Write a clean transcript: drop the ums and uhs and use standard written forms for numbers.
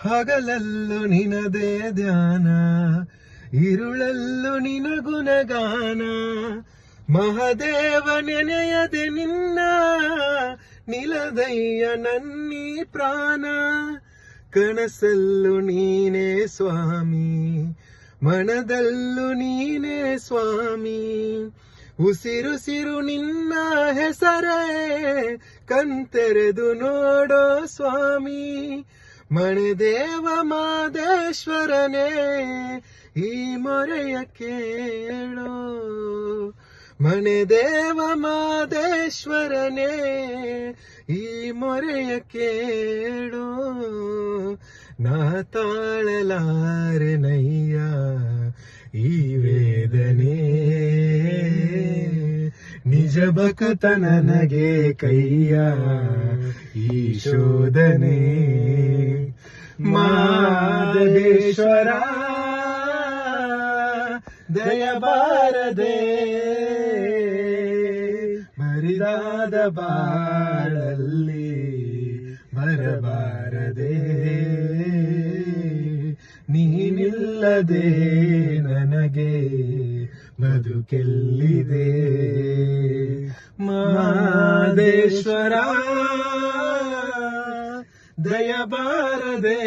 ಹಗಲಲ್ಲೂ ನಿನದೇ ಧ್ಯಾನ, ಇರುಳಲ್ಲೂ ನಿನ ಗುಣಗಾನ. ಮಹದೇವ ನೆನೆಯದೆ ನಿನ್ನ, ನಿಲದಯ್ಯ ನನ್ನೀ ಪ್ರಾಣ. ಕನಸಲ್ಲೂ ನೀನೇ ಸ್ವಾಮಿ, ಮನದಲ್ಲೂ ನೀನೇ ಸ್ವಾಮಿ. ಉಸಿರುಸಿರು ನಿನ್ನ ಹೆಸರೇ, ಕಣ್ತೆರೆದು ನೋಡೋ ಸ್ವಾಮಿ. ಮಣದೇವ ಮಾದೇಶ್ವರನೇ, ಈ ಮೊರೆಯ ಕೇಳೋ. ಮಣದೇವ ಮಾದೇಶ್ವರನೇ, ಈ ಮೊರೆಯ ಕೇಳೋ. ನಾ ತಾಳಲಾರೆನಯ್ಯ ಈ ವೇದನೆ, ನಿಜ ಬಕುತ ನನಗೆ ಕೈಯ ಈ ಶೋಧನೆ. ಮಾದೇಶ್ವರ ದಯಬಾರದೆ, ಬರಿದಾದ ಬಾಳಲ್ಲಿ ಬರಬಾರದೆ. ನೀನಿಲ್ಲದೆ ನನಗೆ ಬದುಕೆಲ್ಲಿದೆ. ಮಾದೇಶ್ವರ ದಯಬಾರದೆ.